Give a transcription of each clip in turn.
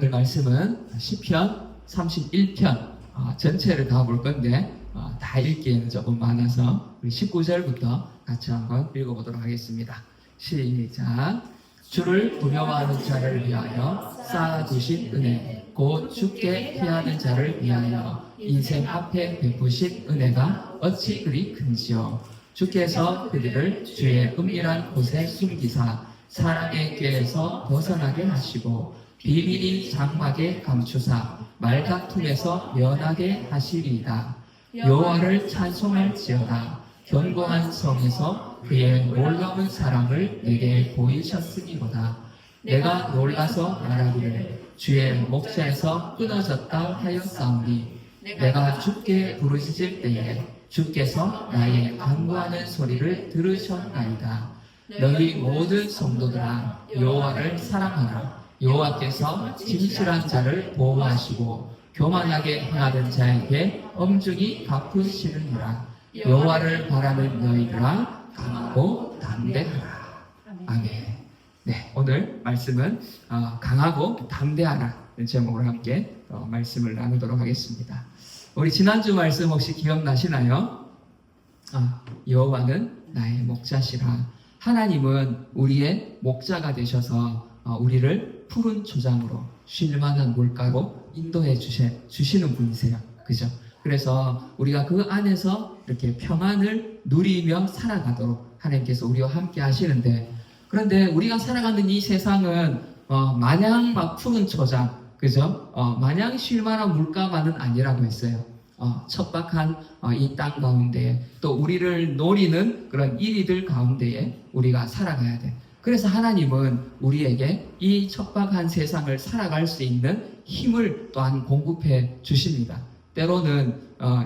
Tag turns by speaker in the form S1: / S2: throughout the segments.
S1: 오늘 말씀은 시편 31편 전체를 다 볼 건데 다 읽기에는 조금 많아서 우리 19절부터 같이 한번 읽어보도록 하겠습니다. 시작. 주를 두려워하는 자를 위하여 쌓아두신 은혜, 곧 주께 피하는 자를 위하여 인생 앞에 베푸신 은혜가 어찌 그리 큰지요. 주께서 그들을 주의 은밀한 곳에 숨기사 사랑의 꾀에서 벗어나게 하시고 비밀이 장막에 감추사 말다툼에서 면하게 하시리이다. 여호와를 찬송할지어다. 견고한 성에서 그의 놀라운 사랑을 내게 보이셨으니로다. 내가 놀라서 말하기를 주의 목자에서 끊어졌다 하였사오니 내가 주께 부르짖을 때에 주께서 나의 간구하는 소리를 들으셨나이다. 너희 모든 성도들아 여호와를 사랑하라. 여호와께서 진실한 자를 보호하시고 교만하게 행하던 자에게 엄중히 갚으시느니라. 여호와를 바라는 너희들아 강하고 담대하라. 아멘. 네, 오늘 말씀은 강하고 담대하라 제목으로 함께 말씀을 나누도록 하겠습니다. 우리 지난주 말씀 혹시 기억나시나요? 여호와는 나의 목자시라. 하나님은 우리의 목자가 되셔서 우리를 푸른 초장으로 쉴만한 물가로 인도해 주시는 분이세요. 그죠? 그래서 우리가 그 안에서 이렇게 평안을 누리며 살아가도록 하나님께서 우리와 함께 하시는데, 그런데 우리가 살아가는 이 세상은 마냥 막 푸른 초장, 그죠? 마냥 쉴만한 물가만은 아니라고 했어요. 척박한 이 땅 가운데 또 우리를 노리는 그런 이리들 가운데에 우리가 살아가야 돼. 그래서 하나님은 우리에게 이 척박한 세상을 살아갈 수 있는 힘을 또한 공급해 주십니다. 때로는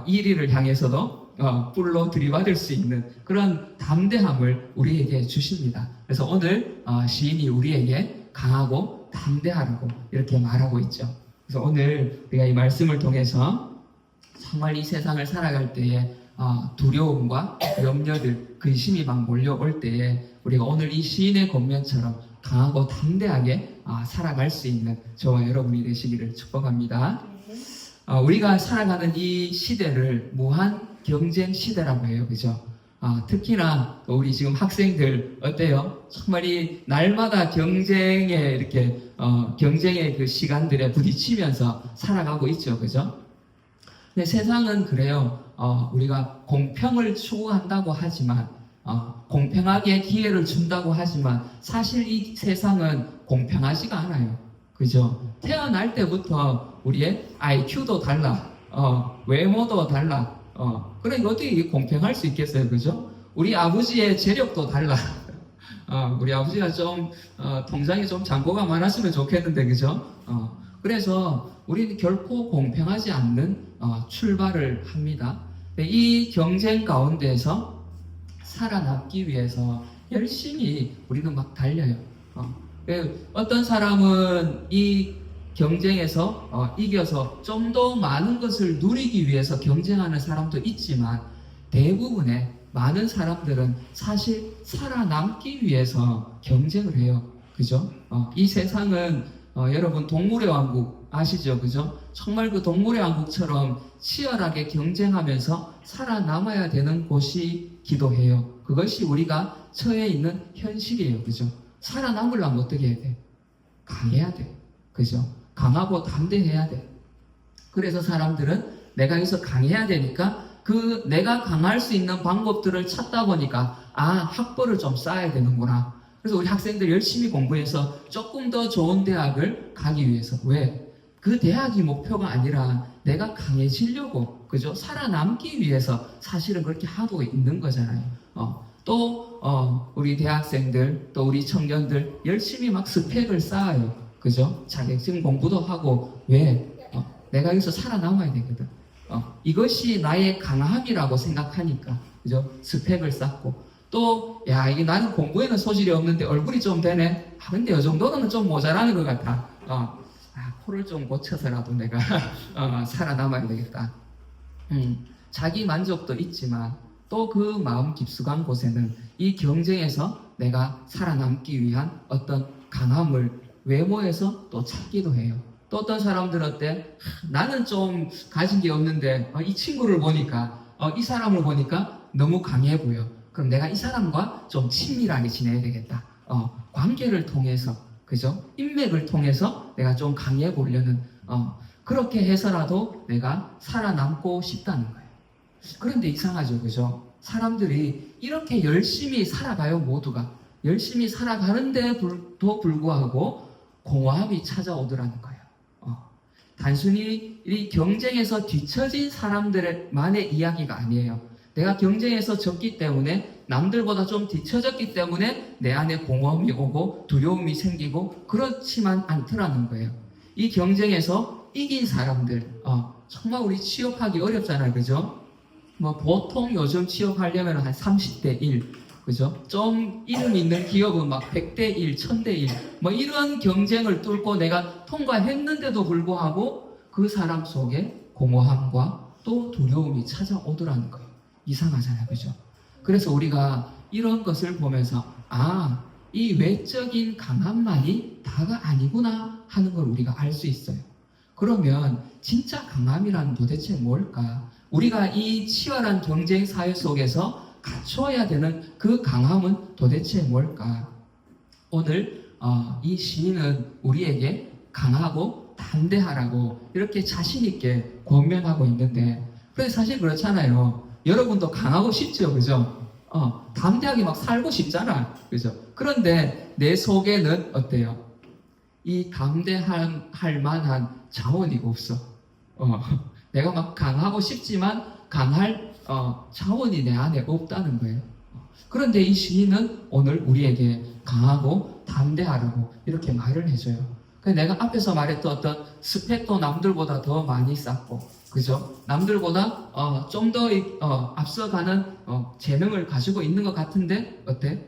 S1: 이리를 향해서도 뿔로 들이받을 수 있는 그런 담대함을 우리에게 주십니다. 그래서 오늘 시인이 우리에게 강하고 담대하라고 이렇게 말하고 있죠. 그래서 오늘 우리가 이 말씀을 통해서 정말 이 세상을 살아갈 때에 두려움과 염려들, 근심이 막 몰려올 때에 우리가 오늘 이 시인의 권면처럼 강하고 담대하게 살아갈 수 있는 저와 여러분이 되시기를 축복합니다. 우리가 살아가는 이 시대를 무한 경쟁 시대라고 해요. 그죠? 특히나 우리 지금 학생들 어때요? 정말 이 날마다 경쟁의 그 시간들에 부딪히면서 살아가고 있죠. 그죠? 근데 세상은 그래요. 우리가 공평을 추구한다고 하지만, 공평하게 기회를 준다고 하지만, 사실 이 세상은 공평하지가 않아요. 그죠? 태어날 때부터 우리의 IQ도 달라, 외모도 달라, 그러니까 어떻게 이게 공평할 수 있겠어요? 그죠? 우리 아버지의 재력도 달라. 우리 아버지가 좀, 통장에 좀 잔고가 많았으면 좋겠는데, 그죠? 그래서 우리는 결코 공평하지 않는 출발을 합니다. 이 경쟁 가운데서 살아남기 위해서 열심히 우리는 막 달려요. 어떤 사람은 이 경쟁에서 이겨서 좀 더 많은 것을 누리기 위해서 경쟁하는 사람도 있지만, 대부분의 많은 사람들은 사실 살아남기 위해서 경쟁을 해요. 그죠? 이 세상은 여러분 동물의 왕국 아시죠? 그죠? 정말 그 동물의 왕국처럼 치열하게 경쟁하면서 살아남아야 되는 곳이기도 해요. 그것이 우리가 처해 있는 현실이에요. 그죠? 살아남으려면 어떻게 해야 돼? 강해야 돼. 그죠? 강하고 담대해야 돼. 그래서 사람들은 내가 여기서 강해야 되니까 그 내가 강할 수 있는 방법들을 찾다 보니까 학벌을 좀 쌓아야 되는구나. 그래서 우리 학생들 열심히 공부해서 조금 더 좋은 대학을 가기 위해서. 왜? 그 대학이 목표가 아니라 내가 강해지려고, 그죠? 살아남기 위해서 사실은 그렇게 하고 있는 거잖아요. 우리 대학생들, 또 우리 청년들 열심히 막 스펙을 쌓아요. 그죠? 자격증 공부도 하고. 왜? 내가 여기서 살아남아야 되거든. 이것이 나의 강함이라고 생각하니까. 그죠? 스펙을 쌓고. 이게 나는 공부에는 소질이 없는데 얼굴이 좀 되네. 근데 이 정도는 좀 모자라는 것 같아. 코를 좀 고쳐서라도 내가 살아남아야 되겠다. 자기 만족도 있지만 또 그 마음 깊숙한 곳에는 이 경쟁에서 내가 살아남기 위한 어떤 강함을 외모에서 또 찾기도 해요. 또 어떤 사람들은 어때? 나는 좀 가진 게 없는데 이 친구를 보니까 이 사람을 보니까 너무 강해 보여. 그럼 내가 이 사람과 좀 친밀하게 지내야 되겠다. 관계를 통해서, 그죠? 인맥을 통해서 내가 좀 강해 보려는 그렇게 해서라도 내가 살아남고 싶다는 거예요. 그런데 이상하죠, 그죠? 사람들이 이렇게 열심히 살아가요, 모두가. 열심히 살아가는데도 불구하고 공허함이 찾아오더라는 거예요. 단순히 이 경쟁에서 뒤처진 사람들만의 이야기가 아니에요. 내가 경쟁에서 졌기 때문에, 남들보다 좀 뒤처졌기 때문에 내 안에 공허함이 오고 두려움이 생기고 그렇지만 않더라는 거예요. 이 경쟁에서 이긴 사람들, 정말 우리 취업하기 어렵잖아요, 그죠? 뭐 보통 요즘 취업하려면 한 30대 1, 그죠? 좀 이름 있는 기업은 막 100대 1, 1000대 1, 뭐 이런 경쟁을 뚫고 내가 통과했는데도 불구하고 그 사람 속에 공허함과 또 두려움이 찾아오더라는 거예요. 이상하잖아요, 그죠? 그래서 우리가 이런 것을 보면서 이 외적인 강함만이 다가 아니구나 하는 걸 우리가 알 수 있어요. 그러면 진짜 강함이란 도대체 뭘까? 우리가 이 치열한 경쟁 사회 속에서 갖춰야 되는 그 강함은 도대체 뭘까? 오늘 이 시인은 우리에게 강하고 담대하라고 이렇게 자신 있게 권면하고 있는데, 그래서 사실 그렇잖아요. 여러분도 강하고 싶죠, 그죠? 담대하게 막 살고 싶잖아, 그죠? 그런데 내 속에는 어때요? 이 담대할 만한 자원이 없어. 내가 막 강하고 싶지만 강할 자원이 내 안에 없다는 거예요. 그런데 이 시인은 오늘 우리에게 강하고 담대하라고 이렇게 말을 해줘요. 내가 앞에서 말했던 어떤 스펙도 남들보다 더 많이 쌓고, 그죠? 남들보다 좀 더 앞서가는 재능을 가지고 있는 것 같은데 어때?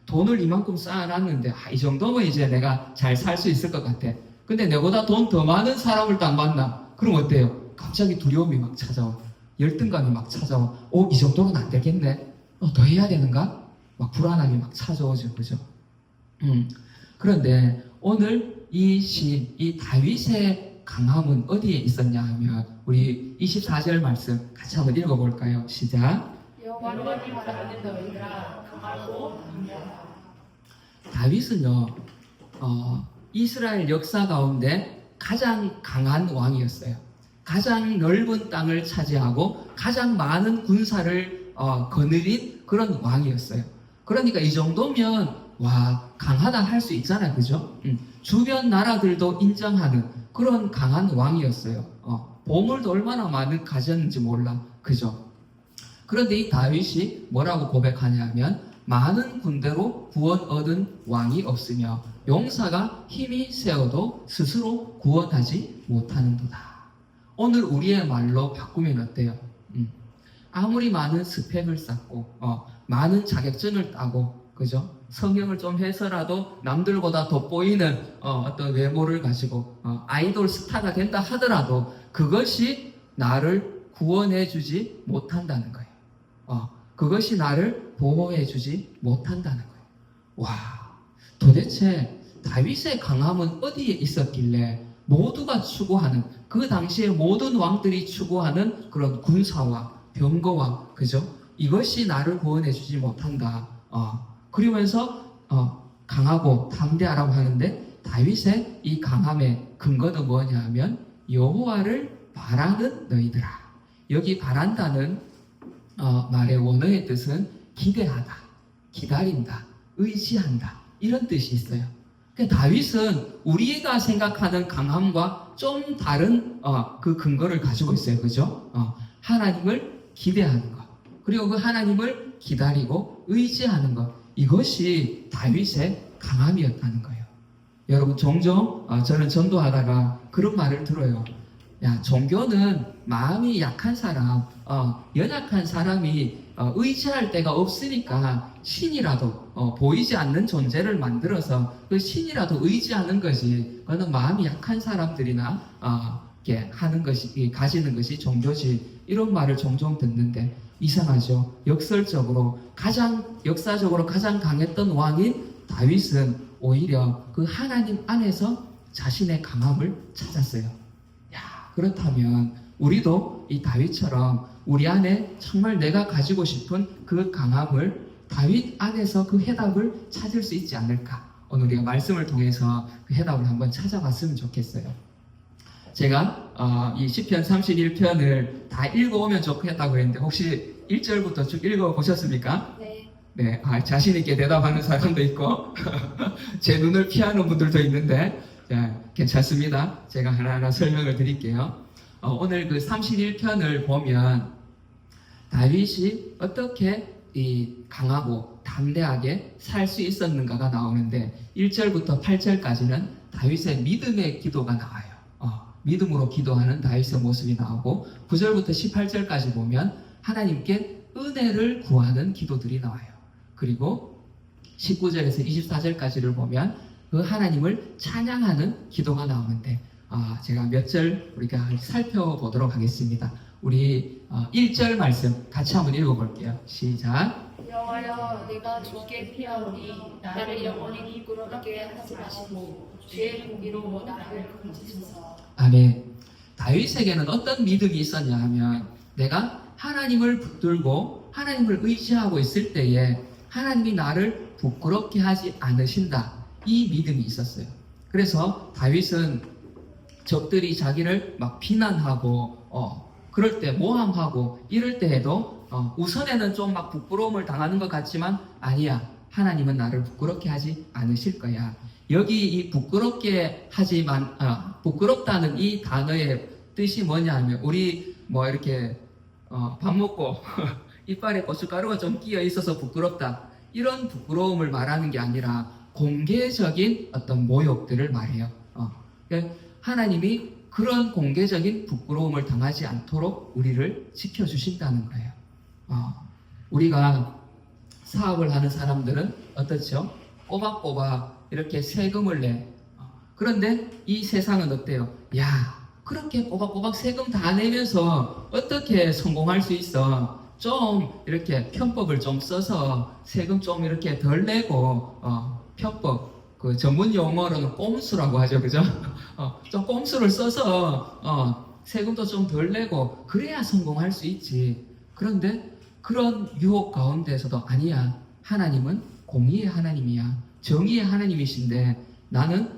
S1: 돈을 이만큼 쌓아놨는데 이 정도면 이제 내가 잘 살 수 있을 것 같아. 근데 내보다 돈 더 많은 사람을 딱 만나. 그럼 어때요? 갑자기 두려움이 막 찾아와. 열등감이 막 찾아와. 이 정도는 안 되겠네. 더 해야 되는가? 막 불안함이 막 찾아오죠, 그죠? 그런데 오늘 이 시인, 이 다윗의 강함은 어디에 있었냐 하면 우리 24절 말씀 같이 한번 읽어볼까요? 시작.
S2: 여호와를 바라는 너희들아 강하고 담대하라.
S1: 다윗은요, 이스라엘 역사 가운데 가장 강한 왕이었어요. 가장 넓은 땅을 차지하고 가장 많은 군사를 거느린 그런 왕이었어요. 그러니까 이 정도면 강하다 할 수 있잖아요, 그죠? 주변 나라들도 인정하는 그런 강한 왕이었어요. 보물도 얼마나 많은 가졌는지 몰라, 그죠? 그런데 이 다윗이 뭐라고 고백하냐면 많은 군대로 구원 얻은 왕이 없으며 용사가 힘이 세어도 스스로 구원하지 못하는도다. 오늘 우리의 말로 바꾸면 어때요? 아무리 많은 스펙을 쌓고 많은 자격증을 따고, 그죠? 성경을 좀 해서라도 남들보다 돋보이는 어떤 외모를 가지고 아이돌 스타가 된다 하더라도 그것이 나를 구원해 주지 못한다는 거예요. 그것이 나를 보호해 주지 못한다는 거예요. 도대체 다윗의 강함은 어디에 있었길래 모두가 추구하는, 그 당시에 모든 왕들이 추구하는 그런 군사와 병거와, 그죠? 이것이 나를 구원해 주지 못한다. 그러면서 강하고 담대하라고 하는데, 다윗의 이 강함의 근거는 뭐냐 하면 여호와를 바라는 너희들아. 여기 바란다는 말의 원어의 뜻은 기대하다, 기다린다, 의지한다, 이런 뜻이 있어요. 그러니까 다윗은 우리가 생각하는 강함과 좀 다른 그 근거를 가지고 있어요, 그죠? 하나님을 기대하는 것, 그리고 그 하나님을 기다리고 의지하는 것, 이것이 다윗의 강함이었다는 거예요. 여러분, 종종 저는 전도하다가 그런 말을 들어요. 종교는 마음이 약한 사람, 연약한 사람이 의지할 데가 없으니까 신이라도 보이지 않는 존재를 만들어서 그 신이라도 의지하는 것이, 그거는 마음이 약한 사람들이나 하는 것이, 가지는 것이 종교지, 이런 말을 종종 듣는데 이상하죠. 역설적으로 역사적으로 가장 강했던 왕인 다윗은 오히려 그 하나님 안에서 자신의 강함을 찾았어요. 야, 그렇다면 우리도 이 다윗처럼 우리 안에 정말 내가 가지고 싶은 그 강함을 다윗 안에서 그 해답을 찾을 수 있지 않을까? 오늘 우리가 말씀을 통해서 그 해답을 한번 찾아봤으면 좋겠어요. 제가 이 시편 31편을 다 읽어오면 좋겠다고 했는데 혹시 1절부터 쭉 읽어보셨습니까?
S2: 네.
S1: 네, 자신 있게 대답하는 사람도 있고 제 눈을 피하는 분들도 있는데 괜찮습니다. 제가 하나하나 설명을 드릴게요. 오늘 그 31편을 보면 다윗이 어떻게 이 강하고 담대하게 살 수 있었는가가 나오는데 1절부터 8절까지는 다윗의 믿음의 기도가 나와요. 믿음으로 기도하는 다윗의 모습이 나오고 9절부터 18절까지 보면 하나님께 은혜를 구하는 기도들이 나와요. 그리고 19절에서 24절까지를 보면 그 하나님을 찬양하는 기도가 나오는데 제가 몇 절 우리가 살펴보도록 하겠습니다. 우리 1절 말씀 같이 한번 읽어볼게요. 시작.
S2: 여호와여 내가 주께 피하오니 나를 영원히 부끄럽게 하지 마시고 주의 공의로 나를 건지소서.
S1: 아멘. 다윗에게는 어떤 믿음이 있었냐 하면 내가 하나님을 붙들고 하나님을 의지하고 있을 때에 하나님이 나를 부끄럽게 하지 않으신다. 이 믿음이 있었어요. 그래서 다윗은 적들이 자기를 막 비난하고 그럴 때 모함하고 이럴 때에도 우선에는 좀 막 부끄러움을 당하는 것 같지만 아니야. 하나님은 나를 부끄럽게 하지 않으실 거야. 여기 이 부끄럽게 하지만 부끄럽다는 이 단어의 뜻이 뭐냐 하면 우리 뭐 이렇게 밥 먹고 이빨에 고춧가루가 좀 끼어 있어서 부끄럽다. 이런 부끄러움을 말하는 게 아니라 공개적인 어떤 모욕들을 말해요. 그러니까 하나님이 그런 공개적인 부끄러움을 당하지 않도록 우리를 지켜주신다는 거예요. 우리가 사업을 하는 사람들은 어떻죠? 꼬박꼬박 이렇게 세금을 내. 그런데 이 세상은 어때요? 야, 그렇게 꼬박꼬박 세금 다 내면서 어떻게 성공할 수 있어? 좀 이렇게 편법을 좀 써서 세금 좀 이렇게 덜 내고 편법 그 전문 용어로는 꼼수라고 하죠, 그죠? 좀 꼼수를 써서 세금도 좀 덜 내고 그래야 성공할 수 있지. 그런데 그런 유혹 가운데서도 아니야. 하나님은 공의의 하나님이야. 정의의 하나님이신데 나는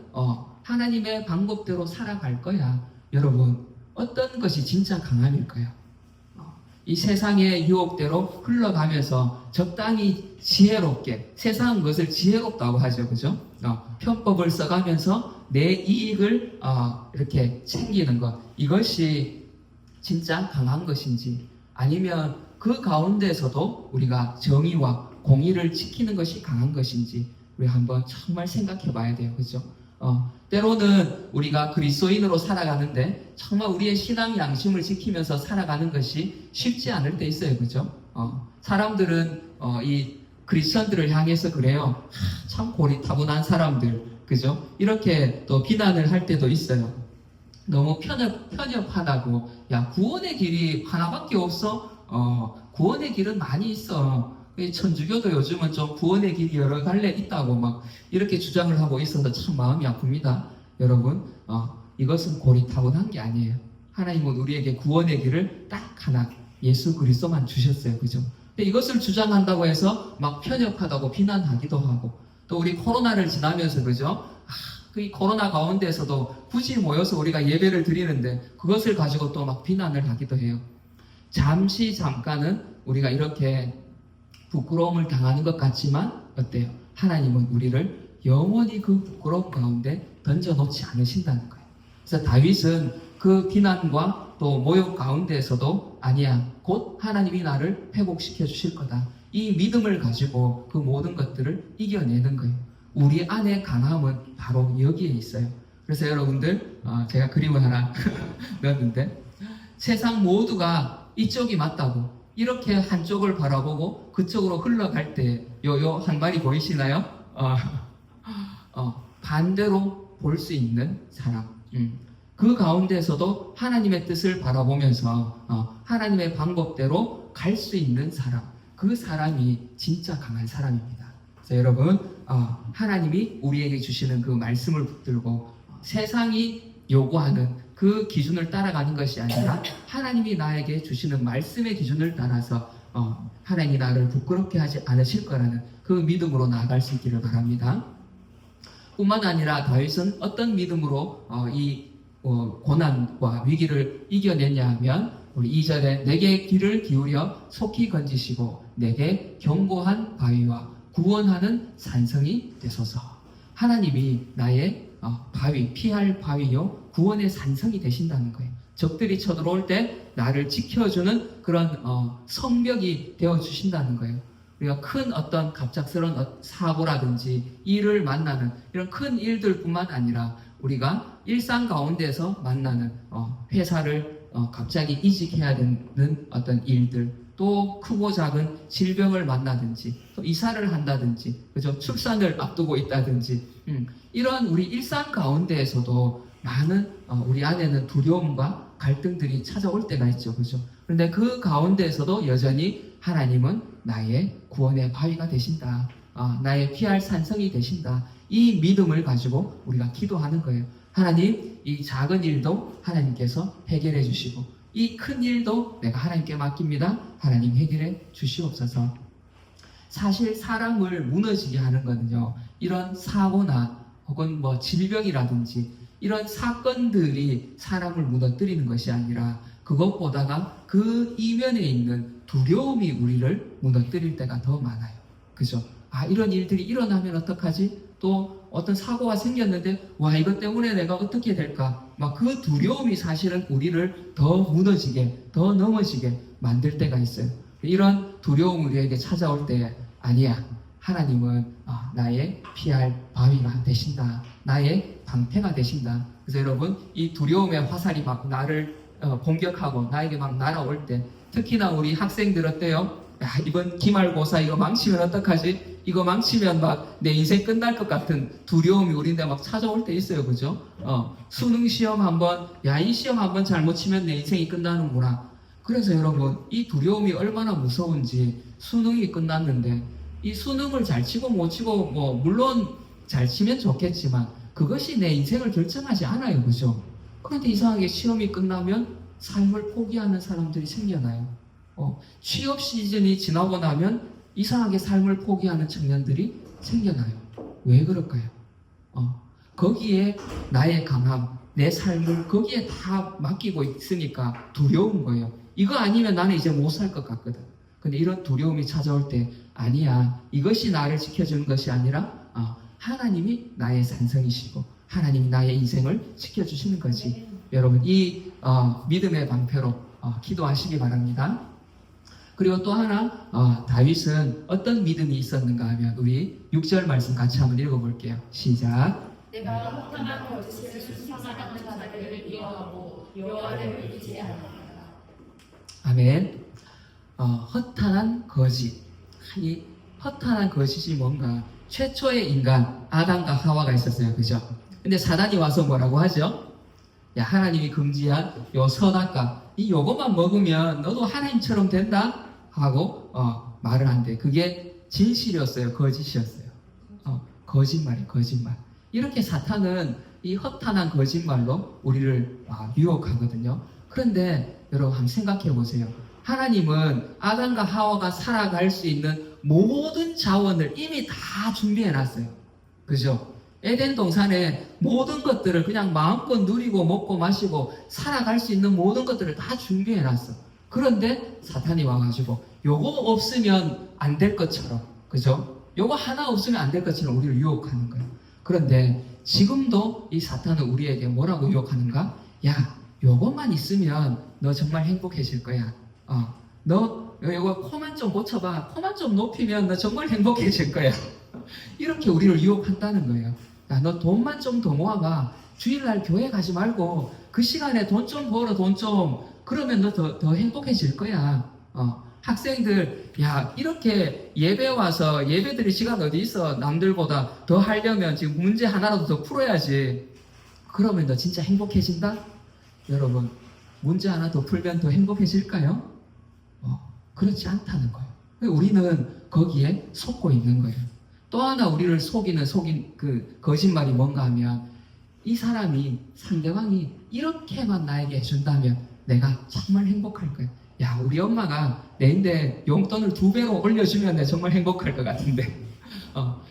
S1: 하나님의 방법대로 살아갈 거야. 여러분, 어떤 것이 진짜 강함일까요? 이 세상의 유혹대로 흘러가면서 적당히 지혜롭게, 세상은 것을 지혜롭다고 하죠. 그죠? 편법을 써가면서 내 이익을 이렇게 챙기는 것. 이것이 진짜 강한 것인지 아니면 그 가운데서도 우리가 정의와 공의를 지키는 것이 강한 것인지 우리 한번 정말 생각해 봐야 돼요. 그죠? 때로는 우리가 그리스도인으로 살아가는데 정말 우리의 신앙 양심을 지키면서 살아가는 것이 쉽지 않을 때 있어요. 그죠? 사람들은 이 크리스천들을 향해서 그래요. 참 고리타분한 사람들. 그죠? 이렇게 또 비난을 할 때도 있어요. 너무 편협하다고. 야, 구원의 길이 하나밖에 없어? 구원의 길은 많이 있어. 천주교도 요즘은 좀 구원의 길이 여러 갈래 있다고 막 이렇게 주장을 하고 있어서 참 마음이 아픕니다. 여러분, 이것은 고리타분한 게 아니에요. 하나님은 우리에게 구원의 길을 딱 하나 예수 그리스도만 주셨어요. 그죠? 근데 이것을 주장한다고 해서 막 편협하다고 비난하기도 하고 또 우리 코로나를 지나면서 그죠? 그 코로나 가운데서도 굳이 모여서 우리가 예배를 드리는데 그것을 가지고 또 막 비난을 하기도 해요. 잠깐은 우리가 이렇게 부끄러움을 당하는 것 같지만 어때요? 하나님은 우리를 영원히 그 부끄러움 가운데 던져놓지 않으신다는 거예요. 그래서 다윗은 그 비난과 또 모욕 가운데에서도 아니야, 곧 하나님이 나를 회복시켜 주실 거다. 이 믿음을 가지고 그 모든 것들을 이겨내는 거예요. 우리 안에 강함은 바로 여기에 있어요. 그래서 여러분들 제가 그림을 하나 넣었는데 세상 모두가 이쪽이 맞다고 이렇게 한쪽을 바라보고 그쪽으로 흘러갈 때 요 한 마리 보이시나요? 반대로 볼 수 있는 사람. 그 가운데서도 하나님의 뜻을 바라보면서 하나님의 방법대로 갈 수 있는 사람. 그 사람이 진짜 강한 사람입니다. 그래서 여러분 하나님이 우리에게 주시는 그 말씀을 붙들고 세상이 요구하는 그 기준을 따라가는 것이 아니라 하나님이 나에게 주시는 말씀의 기준을 따라서 하나님이 나를 부끄럽게 하지 않으실 거라는 그 믿음으로 나아갈 수 있기를 바랍니다. 뿐만 아니라 다윗은 어떤 믿음으로 이 고난과 위기를 이겨냈냐 하면 우리 2절에 내게 귀를 기울여 속히 건지시고 내게 견고한 바위와 구원하는 산성이 되소서. 하나님이 나의 바위, 피할 바위요 구원의 산성이 되신다는 거예요. 적들이 쳐들어올 때 나를 지켜주는 그런 성벽이 되어주신다는 거예요. 우리가 큰 어떤 갑작스러운 사고라든지 일을 만나는 이런 큰 일들뿐만 아니라 우리가 일상 가운데서 만나는 회사를 갑자기 이직해야 되는 어떤 일들, 또 크고 작은 질병을 만나든지 또 이사를 한다든지 그죠? 출산을 앞두고 있다든지 이런 우리 일상 가운데에서도 많은 우리 안에는 두려움과 갈등들이 찾아올 때가 있죠. 그죠? 그런데 그 가운데에서도 여전히 하나님은 나의 구원의 바위가 되신다. 나의 피할 산성이 되신다. 이 믿음을 가지고 우리가 기도하는 거예요. 하나님, 이 작은 일도 하나님께서 해결해 주시고 이 큰 일도 내가 하나님께 맡깁니다. 하나님 해결해 주시옵소서. 사실 사람을 무너지게 하는 거는요, 이런 사고나 혹은 뭐 질병이라든지 이런 사건들이 사람을 무너뜨리는 것이 아니라 그것보다가 그 이면에 있는 두려움이 우리를 무너뜨릴 때가 더 많아요. 그죠? 이런 일들이 일어나면 어떡하지? 또 어떤 사고가 생겼는데 이것 때문에 내가 어떻게 될까? 막 그 두려움이 사실은 우리를 더 무너지게, 더 넘어지게 만들 때가 있어요. 이런 두려움이 우리에게 찾아올 때 아니야. 하나님은 나의 피할 바위가 되신다. 나의 방패가 되신다. 그래서 여러분, 이 두려움의 화살이 막 나를 공격하고 나에게 막 날아올 때, 특히나 우리 학생들 어때요? 이번 기말고사 이거 망치면 어떡하지? 이거 망치면 막 내 인생 끝날 것 같은 두려움이 우리인데 막 찾아올 때 있어요. 그죠? 수능 시험 한번, 이 시험 한번 잘못 치면 내 인생이 끝나는구나. 그래서 여러분, 이 두려움이 얼마나 무서운지 수능이 끝났는데 이 수능을 잘 치고 못 치고 물론 잘 치면 좋겠지만 그것이 내 인생을 결정하지 않아요. 그죠? 그런데 이상하게 시험이 끝나면 삶을 포기하는 사람들이 생겨나요. 취업 시즌이 지나고 나면 이상하게 삶을 포기하는 청년들이 생겨나요. 왜 그럴까요? 거기에 나의 강함, 내 삶을 거기에 다 맡기고 있으니까 두려운 거예요. 이거 아니면 나는 이제 못 살 것 같거든. 근데 이런 두려움이 찾아올 때 아니야. 이것이 나를 지켜주는 것이 아니라 하나님이 나의 산성이시고 하나님이 나의 인생을 지켜주시는 거지. 여러분, 이 믿음의 방패로 기도하시기 바랍니다. 그리고 또 하나, 다윗은 어떤 믿음이 있었는가 하면 우리 6절 말씀 같이 한번 읽어볼게요. 시작.
S2: 내가 허탄한 거짓을 수상하는 자들을 미워하고 여호와를 의지하노라.
S1: 아멘. 허탄한 거짓. 이 허탄한 거짓이 뭔가? 최초의 인간 아담과 하와가 있었어요. 그죠? 근데 사단이 와서 뭐라고 하죠? 야, 하나님이 금지한 요 선악과 요것만 먹으면 너도 하나님처럼 된다? 하고 말을 한대. 그게 진실이었어요? 거짓이었어요? 거짓말이에요. 거짓말. 이렇게 사탄은 이 허탄한 거짓말로 우리를 유혹하거든요. 그런데 여러분 한번 생각해 보세요. 하나님은 아담과 하와가 살아갈 수 있는 모든 자원을 이미 다 준비해 놨어요. 그죠? 에덴 동산에 모든 것들을 그냥 마음껏 누리고 먹고 마시고 살아갈 수 있는 모든 것들을 다 준비해 놨어. 그런데 사탄이 와가지고 요거 없으면 안 될 것처럼, 그죠? 요거 하나 없으면 안 될 것처럼 우리를 유혹하는 거예요. 그런데 지금도 이 사탄은 우리에게 뭐라고 유혹하는가? 야, 요것만 있으면 너 정말 행복해질 거야. 너 이거 코만 좀 고쳐봐. 코만 좀 높이면 너 정말 행복해질 거야. 이렇게 우리를 유혹한다는 거예요. 야, 너 돈만 좀 더 모아봐. 주일날 교회 가지 말고 그 시간에 돈 좀 벌어. 돈 좀. 그러면 너 더 행복해질 거야. 학생들, 야, 이렇게 예배 와서 예배드릴 시간 어디 있어? 남들보다 더 하려면 지금 문제 하나라도 더 풀어야지. 그러면 너 진짜 행복해진다? 여러분, 문제 하나 더 풀면 더 행복해질까요? 그렇지 않다는 거예요. 우리는 거기에 속고 있는 거예요. 또 하나 우리를 속인 그 거짓말이 뭔가 하면 이 사람이 상대방이 이렇게만 나에게 해준다면 내가 정말 행복할 거야. 야, 우리 엄마가 내인데 용돈을 2배로 올려주면 내가 정말 행복할 것 같은데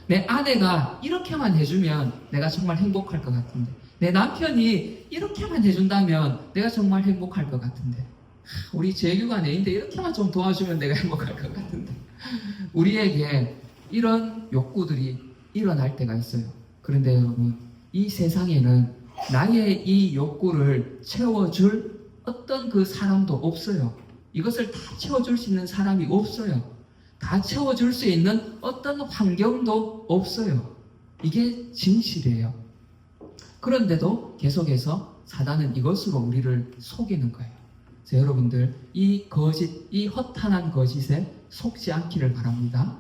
S1: 내 아내가 이렇게만 해주면 내가 정말 행복할 것 같은데 내 남편이 이렇게만 해준다면 내가 정말 행복할 것 같은데 우리 재규가 내인데 이렇게만 좀 도와주면 내가 행복할 것 같은데 우리에게 이런 욕구들이 일어날 때가 있어요. 그런데 여러분, 이 세상에는 나의 이 욕구를 채워줄 어떤 그 사람도 없어요. 이것을 다 채워줄 수 있는 사람이 없어요. 다 채워줄 수 있는 어떤 환경도 없어요. 이게 진실이에요. 그런데도 계속해서 사단은 이것으로 우리를 속이는 거예요. 그래서 여러분들 이 거짓, 이 허탄한 거짓에 속지 않기를 바랍니다.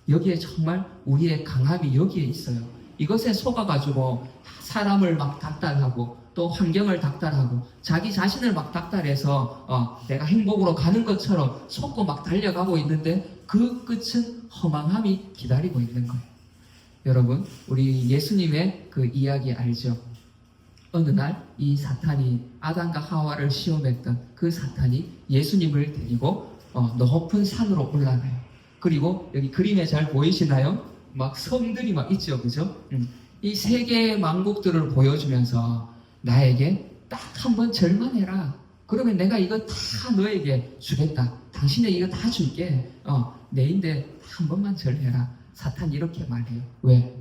S1: 여기에 정말 우리의 강함이 여기에 있어요. 이것에 속아가지고 사람을 막 닥달하고 또 환경을 닥달하고 자기 자신을 막 닥달해서 내가 행복으로 가는 것처럼 속고 막 달려가고 있는데 그 끝은 허망함이 기다리고 있는 거예요. 여러분, 우리 예수님의 그 이야기 알죠? 어느 날 이 사탄이 아담과 하와를 시험했던 그 사탄이 예수님을 데리고 높은 산으로 올라가요. 그리고 여기 그림에 잘 보이시나요? 막 섬들이 막 있죠, 그죠? 이 세계의 망국들을 보여주면서 나에게 딱 한 번 절만해라. 그러면 내가 이거 다 너에게 주겠다. 당신에게 이거 다 줄게. 내인데 한 번만 절해라. 사탄이 이렇게 말해요. 왜?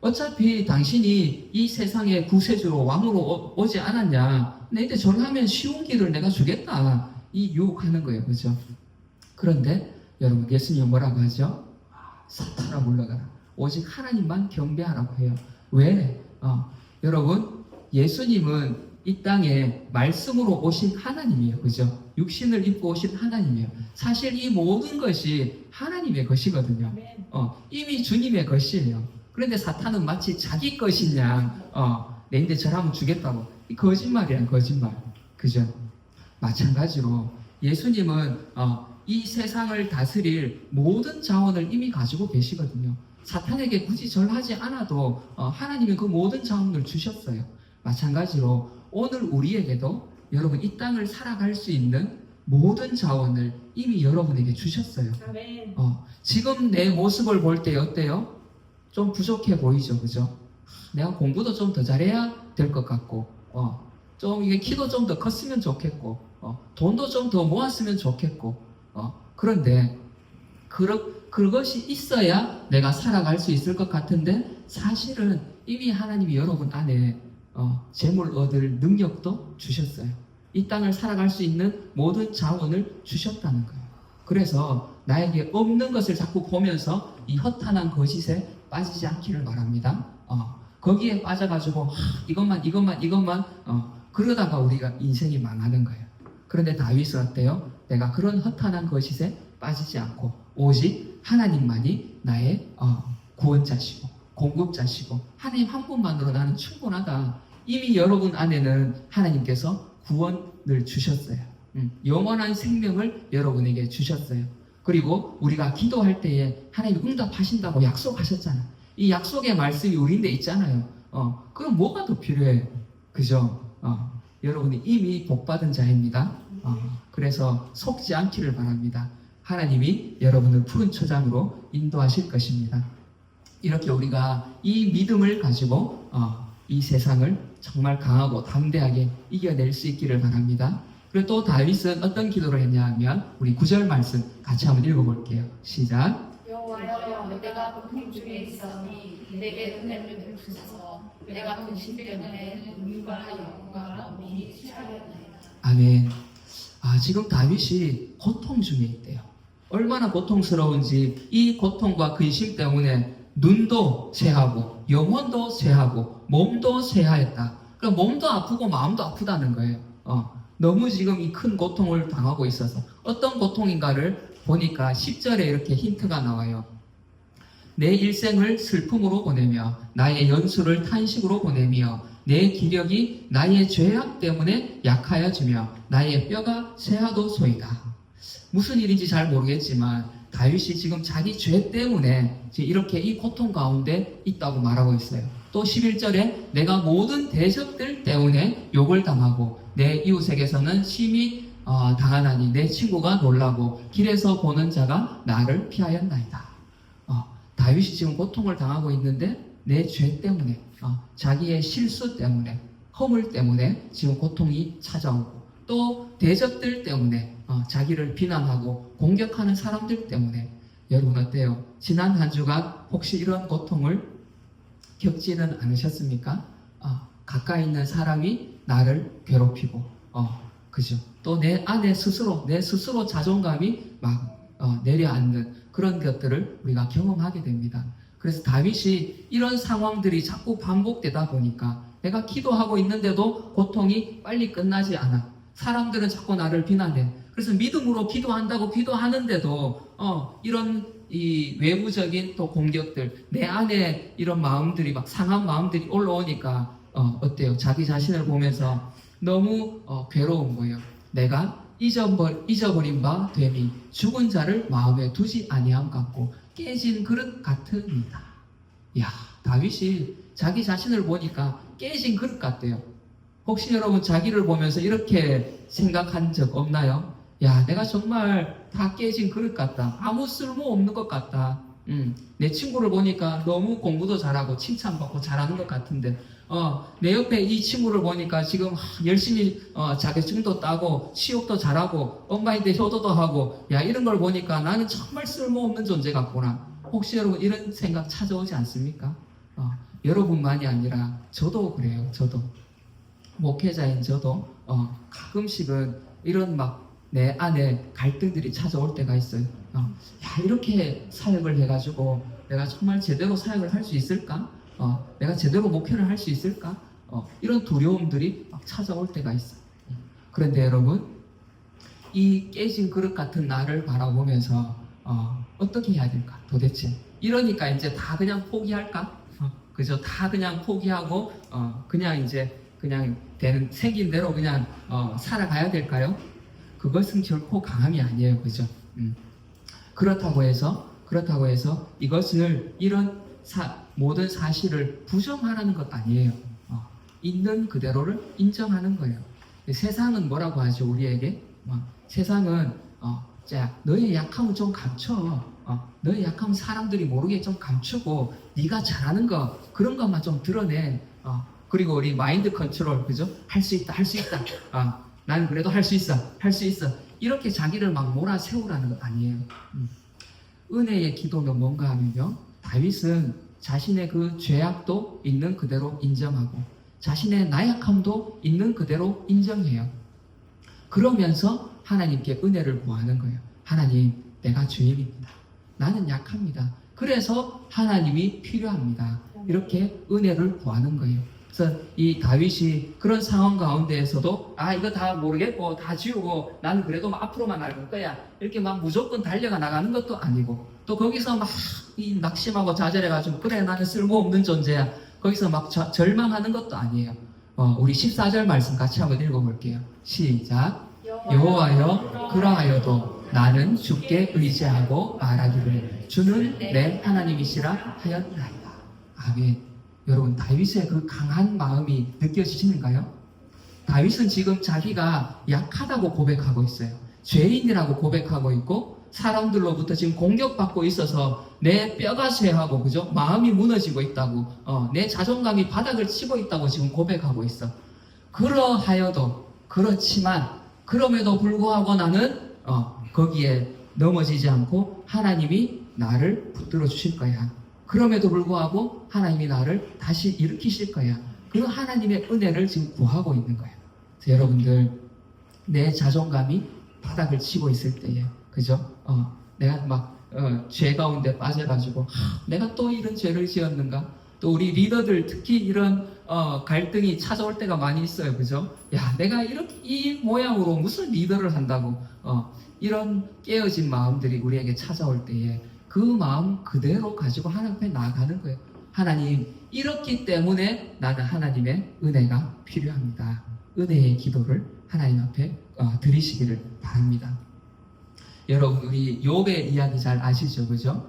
S1: 어차피 당신이 이 세상의 구세주로 왕으로 오지 않았냐. 내인데 절하면 쉬운 길을 내가 주겠다. 이 유혹하는 거예요, 그죠? 그런데 여러분, 예수님은 뭐라고 하죠? 사탄아 물러가라. 오직 하나님만 경배하라고 해요. 왜? 여러분, 예수님은 이 땅에 말씀으로 오신 하나님이에요. 그죠? 육신을 입고 오신 하나님이에요. 사실 이 모든 것이 하나님의 것이거든요. 이미 주님의 것이에요. 그런데 사탄은 마치 자기 것이냐, 내인데 절하면 주겠다고. 이 거짓말이야, 거짓말. 그죠? 마찬가지로 예수님은 이 세상을 다스릴 모든 자원을 이미 가지고 계시거든요. 사탄에게 굳이 절하지 않아도 하나님은 그 모든 자원을 주셨어요. 마찬가지로 오늘 우리에게도 여러분 이 땅을 살아갈 수 있는 모든 자원을 이미 여러분에게 주셨어요. 지금 내 모습을 볼 때 어때요? 좀 부족해 보이죠, 그죠? 내가 공부도 좀 더 잘해야 될 것 같고, 좀 이게 키도 좀 더 컸으면 좋겠고, 돈도 좀 더 모았으면 좋겠고, 그런데 그것이 있어야 내가 살아갈 수 있을 것 같은데 사실은 이미 하나님이 여러분 안에 재물 얻을 능력도 주셨어요. 이 땅을 살아갈 수 있는 모든 자원을 주셨다는 거예요. 그래서 나에게 없는 것을 자꾸 보면서 이 허탄한 거짓에 빠지지 않기를 바랍니다. 거기에 빠져가지고 이것만 그러다가 우리가 인생이 망하는 거예요. 그런데 다윗은 어때요? 내가 그런 허탄한 거짓에 빠지지 않고 오직 하나님만이 나의 구원자시고 공급자시고 하나님 한 분만으로 나는 충분하다. 이미 여러분 안에는 하나님께서 구원을 주셨어요. 영원한 생명을 여러분에게 주셨어요. 그리고 우리가 기도할 때에 하나님 응답하신다고 약속하셨잖아요. 이 약속의 말씀이 우리인데 있잖아요. 그럼 뭐가 더 필요해? 그죠? 여러분이 이미 복받은 자입니다. 그래서 속지 않기를 바랍니다. 하나님이 여러분을 푸른 초장으로 인도하실 것입니다. 이렇게 우리가 이 믿음을 가지고 이 세상을 정말 강하고 담대하게 이겨낼 수 있기를 바랍니다. 그리고 또 다윗은 어떤 기도를 했냐 하면 우리 9절 말씀 같이 한번 읽어볼게요. 시작.
S2: 여호와여, 내가 고통 중에 있으니 내게 은혜를 베푸소서. 내가 근심 때문에 눈과 영과 몸이 시달렸나이다.
S1: 아멘. 지금 다윗이 고통 중에 있대요. 얼마나 고통스러운지 이 고통과 근심 때문에 눈도 쇠하고 영혼도 쇠하고 몸도 쇠하였다. 그러니까 몸도 아프고 마음도 아프다는 거예요. 너무 지금 이 큰 고통을 당하고 있어서 어떤 고통인가를 보니까 10절에 이렇게 힌트가 나와요. 내 일생을 슬픔으로 보내며 나의 연수를 탄식으로 보내며 내 기력이 나의 죄악 때문에 약하여지며 나의 뼈가 쇠하도소이다. 무슨 일인지 잘 모르겠지만 다윗이 지금 자기 죄 때문에 이렇게 이 고통 가운데 있다고 말하고 있어요. 또 11절에 내가 모든 대적들 때문에 욕을 당하고 내 이웃에게서는 심히 당하나니 내 친구가 놀라고 길에서 보는 자가 나를 피하였나이다. 다윗이 지금 고통을 당하고 있는데 내 죄 때문에 자기의 실수 때문에 허물 때문에 지금 고통이 찾아오고 또 대적들 때문에 자기를 비난하고 공격하는 사람들 때문에 여러분 어때요? 지난 한 주간 혹시 이런 고통을 겪지는 않으셨습니까? 가까이 있는 사람이 나를 괴롭히고 그죠? 또 내 안에 내 스스로 자존감이 막 내려앉는 그런 것들을 우리가 경험하게 됩니다. 그래서 다윗이 이런 상황들이 자꾸 반복되다 보니까 내가 기도하고 있는데도 고통이 빨리 끝나지 않아. 사람들은 자꾸 나를 비난해. 그래서 믿음으로 기도한다고 기도하는데도 이런 이 외부적인 또 공격들, 내 안에 이런 마음들이 막 상한 마음들이 올라오니까 어때요? 자기 자신을 보면서 너무 괴로운 거예요. 내가 잊어버린 바 됨이 죽은 자를 마음에 두지 아니함 같고 깨진 그릇 같으니이다. 이야, 다윗이 자기 자신을 보니까 깨진 그릇 같대요. 혹시 여러분 자기를 보면서 이렇게 생각한 적 없나요? 야, 내가 정말 다 깨진 그릇 같다. 아무 쓸모 없는 것 같다. 내 친구를 보니까 너무 공부도 잘하고 칭찬받고 잘하는 것 같은데 내 옆에 이 친구를 보니까 지금 열심히 자격증도 따고 취업도 잘하고 엄마한테 효도도 하고 야, 이런 걸 보니까 나는 정말 쓸모없는 존재 같구나. 혹시 여러분 이런 생각 찾아오지 않습니까? 여러분만이 아니라 저도 그래요. 저도 목회자인 저도 가끔씩은 이런 막 내 안에 갈등들이 찾아올 때가 있어요. 야, 이렇게 사역을 해가지고 내가 정말 제대로 사역을 할 수 있을까? 내가 제대로 목회를 할 수 있을까? 이런 두려움들이 막 찾아올 때가 있어요. 그런데 여러분, 이 깨진 그릇 같은 나를 바라보면서 어떻게 해야 될까? 도대체 이러니까 이제 다 그냥 포기할까? 그죠? 다 그냥 포기하고 그냥 이제 그냥 생긴 대로 그냥 살아가야 될까요? 그것은 결코 강함이 아니에요. 그죠? 그렇다고 해서 이것을 이런 모든 사실을 부정하라는 것 아니에요. 있는 그대로를 인정하는 거예요. 세상은 뭐라고 하죠? 우리에게 세상은 자, 너의 약함은 좀 감춰. 너의 약함은 사람들이 모르게 좀 감추고 네가 잘하는 거 그런 것만 좀 드러내. 그리고 우리 마인드 컨트롤, 그죠? 할 수 있다. 나는 그래도 할 수 있어. 이렇게 자기를 막 몰아세우라는 것 아니에요. 은혜의 기도는 뭔가 하면요, 다윗은 자신의 그 죄악도 있는 그대로 인정하고 자신의 나약함도 있는 그대로 인정해요. 그러면서 하나님께 은혜를 구하는 거예요. 하나님, 내가 죄인입니다. 나는 약합니다. 그래서 하나님이 필요합니다. 이렇게 은혜를 구하는 거예요. 그래서 이 다윗이 그런 상황 가운데에서도 이거 다 모르겠고 다 지우고 나는 그래도 앞으로만 알 거야 이렇게 막 무조건 달려가 나가는 것도 아니고 또 거기서 막 낙심하고 좌절해가지고 그래 나는 쓸모없는 존재야 거기서 막 절망하는 것도 아니에요. 우리 14절 말씀 같이 한번 읽어볼게요. 시작. 여호와여, 그러하여도 나는 주께 의지하고 말하기를 주는 내 하나님이시라 하였나이다. 아멘. 여러분, 다윗의 그 강한 마음이 느껴지시는가요? 다윗은 지금 자기가 약하다고 고백하고 있어요. 죄인이라고 고백하고 있고 사람들로부터 지금 공격받고 있어서 내 뼈가 쇠하고 그죠? 마음이 무너지고 있다고 내 자존감이 바닥을 치고 있다고 지금 고백하고 있어. 그러하여도 그렇지만 그럼에도 불구하고 나는 거기에 넘어지지 않고 하나님이 나를 붙들어 주실 거야. 그럼에도 불구하고 하나님이 나를 다시 일으키실 거야. 그 하나님의 은혜를 지금 구하고 있는 거예요. 그래서 여러분들 내 자존감이 바닥을 치고 있을 때에 그죠? 내가 막 죄 가운데 빠져가지고 내가 또 이런 죄를 지었는가? 또 우리 리더들 특히 이런 갈등이 찾아올 때가 많이 있어요. 그죠? 야, 내가 이렇게 이 모양으로 무슨 리더를 한다고 이런 깨어진 마음들이 우리에게 찾아올 때에 그 마음 그대로 가지고 하나님 앞에 나아가는 거예요. 하나님, 이렇기 때문에 나는 하나님의 은혜가 필요합니다. 은혜의 기도를 하나님 앞에 드리시기를 바랍니다. 여러분, 우리 욥의 이야기 잘 아시죠? 그죠?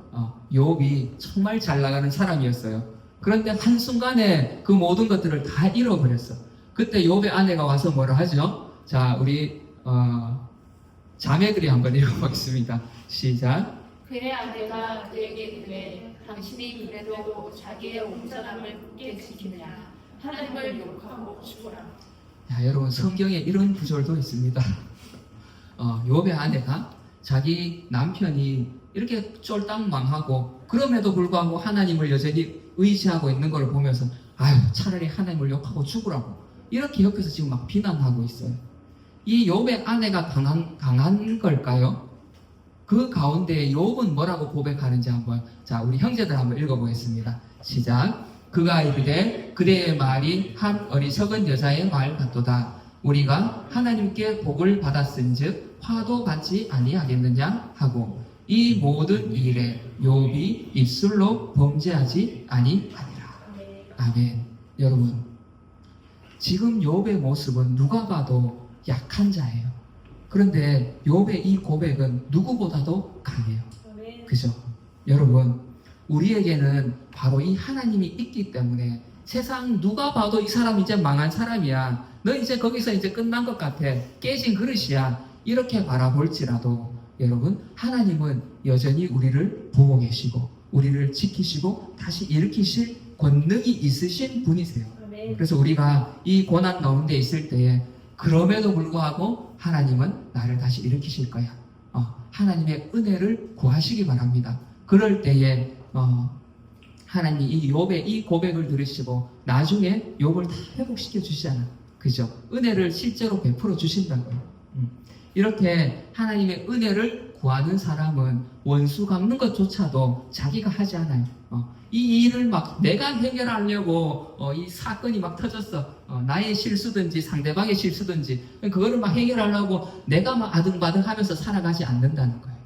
S1: 욥이 정말 잘 나가는 사람이었어요. 그런데 한순간에 그 모든 것들을 다 잃어버렸어. 그때 욥의 아내가 와서 뭐라 하죠? 자, 우리 자매들이 한번 읽어보겠습니다. 시작.
S2: 그의 아내가 그에게 이르되 당신이 그래도 자기의 온전함을 굳게 지키느냐 하나님을 욕하고 죽으라.
S1: 야, 여러분 성경에 이런 구절도 있습니다. 욥의 아내가 자기 남편이 이렇게 쫄딱 망하고 그럼에도 불구하고 하나님을 여전히 의지하고 있는 걸 보면서 아유 차라리 하나님을 욕하고 죽으라고 이렇게 옆에서 지금 막 비난하고 있어요. 이 욥의 아내가 강한 걸까요? 그 가운데 욥은 뭐라고 고백하는지 한번 자 우리 형제들 한번 읽어보겠습니다. 시작. 그가 이르되 그대의 말이 한 어리석은 여자의 말 같도다. 우리가 하나님께 복을 받았은즉 화도 받지 아니하겠느냐 하고 이 모든 일에 욥이 입술로 범죄하지 아니하니라. 아멘. 여러분 지금 욥의 모습은 누가 봐도 약한 자예요. 그런데 욥의 이 고백은 누구보다도 강해요. 그죠? 여러분 우리에게는 바로 이 하나님이 있기 때문에 세상 누가 봐도 이 사람 이제 망한 사람이야. 너 이제 거기서 이제 끝난 것 같아. 깨진 그릇이야. 이렇게 바라볼지라도 여러분 하나님은 여전히 우리를 보고 계시고 우리를 지키시고 다시 일으키실 권능이 있으신 분이세요. 그래서 우리가 이 고난 가운데 있을 때에 그럼에도 불구하고 하나님은 나를 다시 일으키실 거야. 하나님의 은혜를 구하시기 바랍니다. 그럴 때에 하나님이 이 욥의 이 고백을 들으시고 나중에 욥을 다 회복시켜 주시잖아. 그죠? 은혜를 실제로 베풀어 주신다고요. 이렇게 하나님의 은혜를 구하는 사람은 원수 갚는 것조차도 자기가 하지 않아요. 이 일을 막 내가 해결하려고 이 사건이 막 터졌어. 나의 실수든지 상대방의 실수든지 그거를 막 해결하려고 내가 막 아등바등 하면서 살아가지 않는다는 거예요.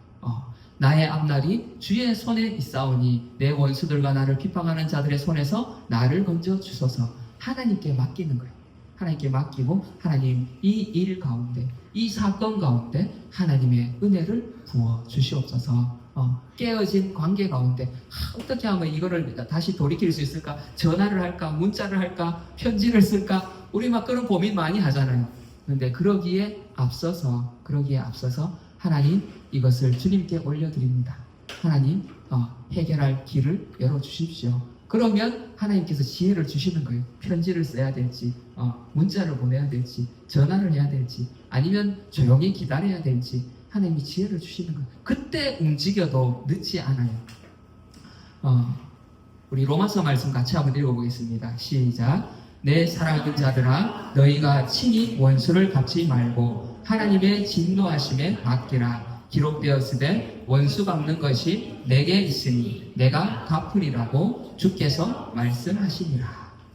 S1: 나의 앞날이 주의 손에 있사오니 내 원수들과 나를 비방하는 자들의 손에서 나를 건져 주소서. 하나님께 맡기는 거예요. 하나님께 맡기고 하나님 이 일 가운데 이 사건 가운데 하나님의 은혜를 부어 주시옵소서. 깨어진 관계 가운데 어떻게 하면 이거를 다시 돌이킬 수 있을까? 전화를 할까? 문자를 할까? 편지를 쓸까? 우리 막 그런 고민 많이 하잖아요. 그런데 그러기에 앞서서 하나님 이것을 주님께 올려드립니다. 하나님 해결할 길을 열어주십시오. 그러면 하나님께서 지혜를 주시는 거예요. 편지를 써야 될지 문자를 보내야 될지 전화를 해야 될지 아니면 조용히 기다려야 될지 하나님이 지혜를 주시는 거예요. 그때 움직여도 늦지 않아요. 우리 로마서 말씀 같이 한번 읽어보겠습니다. 시작. 내 사랑하는 자들아 너희가 친히 원수를 갚지 말고 하나님의 진노하심에 맡기라. 기록되었으되 원수 갚는 것이 내게 있으니 내가 갚으리라고 주께서 말씀하시니라.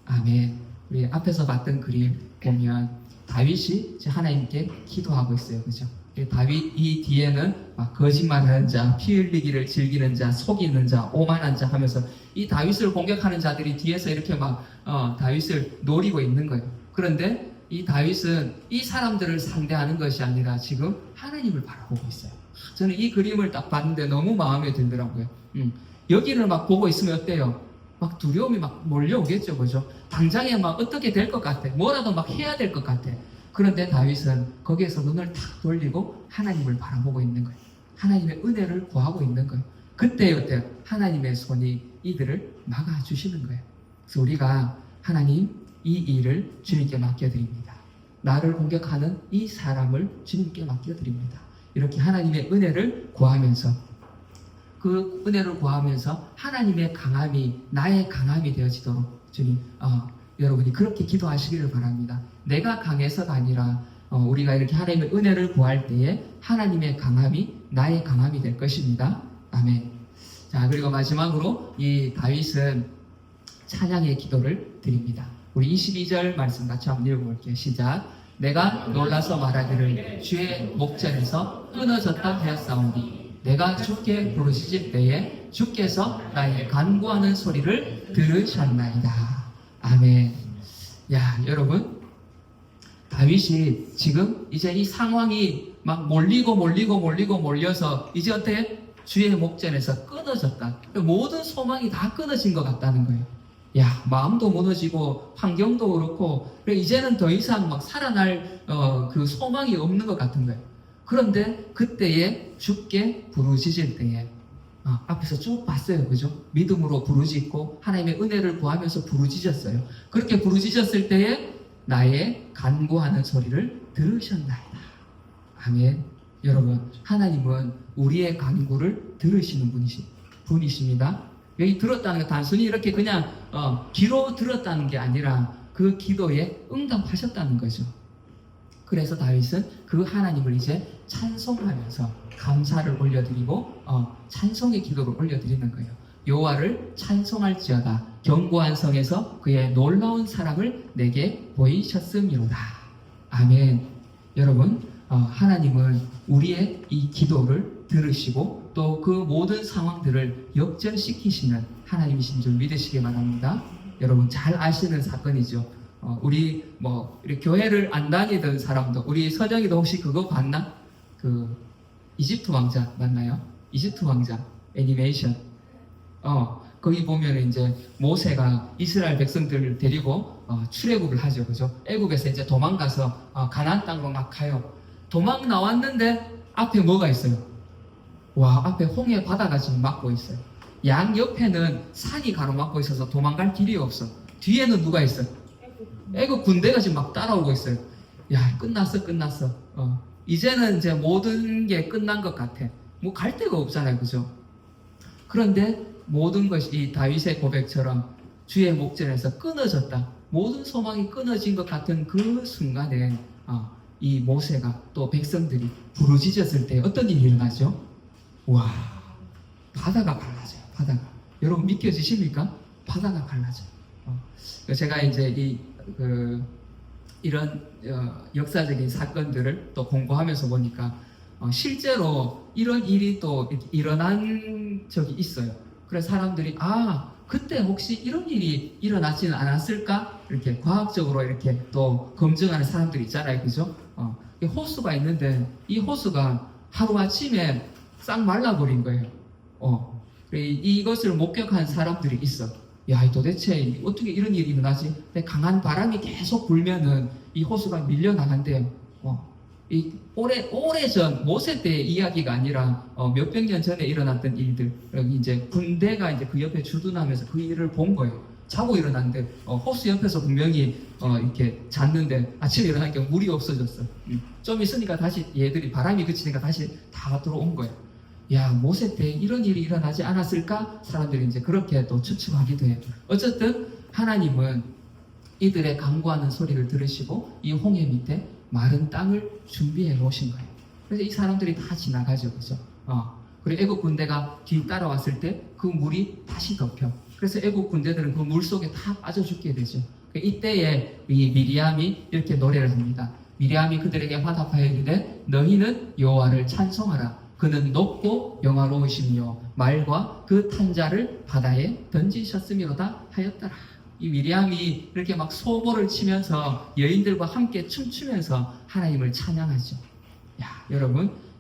S1: 아멘. 우리 앞에서 봤던 그림 보면 다윗이 이제 하나님께 기도하고 있어요. 그죠? 다윗 이 뒤에는 막 거짓말하는 자, 피 흘리기를 즐기는 자, 속이는 자, 오만한 자 하면서 이 다윗을 공격하는 자들이 뒤에서 이렇게 막 다윗을 노리고 있는 거예요. 그런데 이 다윗은 이 사람들을 상대하는 것이 아니라 지금 하나님을 바라보고 있어요. 저는 이 그림을 딱 봤는데 너무 마음에 들더라고요. 여기를 막 보고 있으면 어때요? 막 두려움이 막 몰려오겠죠, 그죠? 당장에 막 어떻게 될 것 같아. 뭐라도 막 해야 될 것 같아. 그런데 다윗은 거기에서 눈을 탁 돌리고 하나님을 바라보고 있는 거예요. 하나님의 은혜를 구하고 있는 거예요. 그때 어때요? 하나님의 손이 이들을 막아주시는 거예요. 그래서 우리가 하나님 이 일을 주님께 맡겨드립니다. 나를 공격하는 이 사람을 주님께 맡겨드립니다. 이렇게 하나님의 은혜를 구하면서 그 은혜를 구하면서 하나님의 강함이 나의 강함이 되어지도록 주님 여러분이 그렇게 기도하시기를 바랍니다. 내가 강해서가 아니라 우리가 이렇게 하나님의 은혜를 구할 때에 하나님의 강함이 나의 강함이 될 것입니다. 아멘. 자, 그리고 마지막으로 이 다윗은 찬양의 기도를 드립니다. 우리 22절 말씀 같이 한번 읽어볼게요. 시작. 내가 놀라서 말하기를 주의 목전에서 끊어졌다 하였사오니 내가 주께 부르짖을 때에 주께서 나의 간구하는 소리를 들으셨나이다. 아멘. 야, 여러분 다윗이 지금 이제 이 상황이 막 몰려서 이제 어때? 주의 목전에서 끊어졌다. 모든 소망이 다 끊어진 것 같다는 거예요. 야, 마음도 무너지고 환경도 그렇고 그래 이제는 더 이상 막 살아날 그 소망이 없는 것 같은 거예요. 그런데 그때에 주께 부르짖을 때에 앞에서 쭉 봤어요. 그죠? 믿음으로 부르짖고 하나님의 은혜를 구하면서 부르짖었어요. 그렇게 부르짖었을 때에 나의 간구하는 소리를 들으셨나이다. 아멘. 여러분, 하나님은 우리의 간구를 들으시는 분이십니다. 여기 들었다는 게 단순히 이렇게 그냥 귀로 들었다는 게 아니라 그 기도에 응답하셨다는 거죠. 그래서 다윗은 그 하나님을 이제 찬송하면서 감사를 올려드리고 찬송의 기도를 올려드리는 거예요. 여호와를 찬송할지어다. 견고한 성에서 그의 놀라운 사랑을 내게 보이셨음이로다. 아멘. 여러분, 하나님은 우리의 이 기도를 들으시고 또 그 모든 상황들을 역전시키시는 하나님이신 줄 믿으시기 바랍니다. 여러분 잘 아시는 사건이죠. 우리 이렇게 교회를 안 다니던 사람도, 우리 서정이도 혹시 그거 봤나? 그 이집트 왕자 맞나요? 이집트 왕자 애니메이션. 거기 보면 이제 모세가 이스라엘 백성들을 데리고 출애굽을 하죠, 그죠? 애굽에서 이제 도망가서 가나안 땅으로 막 가요. 도망 나왔는데 앞에 뭐가 있어요? 와, 앞에 홍해 바다가 지금 막고 있어요. 양 옆에는 산이 가로막고 있어서 도망갈 길이 없어. 뒤에는 누가 있어요? 애국 군대가 지금 막 따라오고 있어요. 야, 끝났어. 이제는 이제 모든 게 끝난 것 같아. 뭐 갈 데가 없잖아요, 그죠? 그런데 모든 것이 이 다윗의 고백처럼 주의 목전에서 끊어졌다. 모든 소망이 끊어진 것 같은 그 순간에 이 모세가 또 백성들이 부르짖었을 때 어떤 일이 일어나죠? 와, 바다가 갈라져요. 바다가. 여러분 믿겨지십니까? 바다가 갈라져요. 제가 이제 이런 역사적인 사건들을 또 공부하면서 보니까 실제로 이런 일이 또 일어난 적이 있어요. 그래서 사람들이 그때 혹시 이런 일이 일어나지는 않았을까? 이렇게 과학적으로 이렇게 또 검증하는 사람들이 있잖아요, 그죠? 호수가 있는데 이 호수가 하루아침에 싹 말라버린 거예요. 이것을 목격한 사람들이 있어. 야, 도대체 어떻게 이런 일이 일어나지? 근데 강한 바람이 계속 불면은 이 호수가 밀려나간대요. 이 오래전 모세 때의 이야기가 아니라 몇백 년 전에 일어났던 일들. 여기 이제 군대가 이제 그 옆에 주둔하면서 그 일을 본 거예요. 자고 일어났는데 호수 옆에서 분명히 이렇게 잤는데 아침에 일어나니까 물이 없어졌어. 좀 있으니까 다시 얘들이 바람이 그치니까 다시 다 들어온 거예요. 야, 모세 때 이런 일이 일어나지 않았을까? 사람들이 이제 그렇게 또 추측하기도 해요. 어쨌든 하나님은 이들의 간구하는 소리를 들으시고 이 홍해 밑에 마른 땅을 준비해 놓으신 거예요. 그래서 이 사람들이 다 지나가죠, 그죠? 그리고 애국 군대가 뒤 따라왔을 때 그 물이 다시 덮여. 그래서 애국 군대들은 그 물 속에 다 빠져 죽게 되죠. 이때에 이 미리암이 이렇게 노래를 합니다. 미리암이 그들에게 화답하여 이르되 너희는 여호와를 찬송하라. 그는 높고 영화로우시며 말과 그 탄자를 바다에 던지셨음이로다 하였더라. 이 미리암이 이렇게 막 소보를 치면서 여인들과 함께 춤추면서 하나님을 찬양하죠. 야,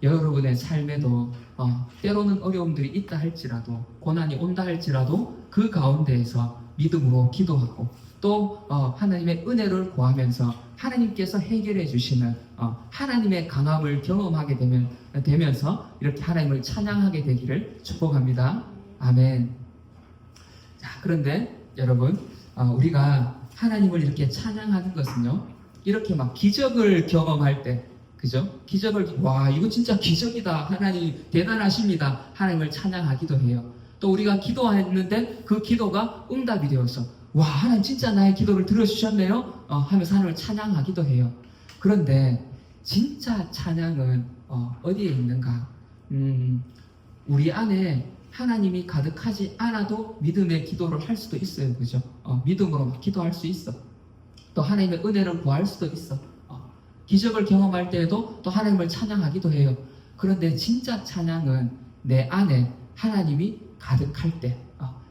S1: 여러분의 삶에도 때로는 어려움들이 있다 할지라도 고난이 온다 할지라도 그 가운데에서 믿음으로 기도하고 또 하나님의 은혜를 구하면서 하나님께서 해결해 주시는 하나님의 강함을 경험하게 되면서 이렇게 하나님을 찬양하게 되기를 축복합니다. 아멘. 자, 그런데 여러분 우리가 하나님을 이렇게 찬양하는 것은요, 이렇게 막 기적을 경험할 때, 그죠? 와, 이거 진짜 기적이다. 하나님 대단하십니다. 하나님을 찬양하기도 해요. 또 우리가 기도했는데 그 기도가 응답이 되어서 와, 하나님 진짜 나의 기도를 들어주셨네요 하면서 하나님을 찬양하기도 해요. 그런데 진짜 찬양은 어디에 있는가? 우리 안에 하나님이 가득하지 않아도 믿음의 기도를 할 수도 있어요, 그죠? 믿음으로 기도할 수 있어. 또 하나님의 은혜를 구할 수도 있어. 기적을 경험할 때에도 또 하나님을 찬양하기도 해요. 그런데 진짜 찬양은 내 안에 하나님이 가득할 때,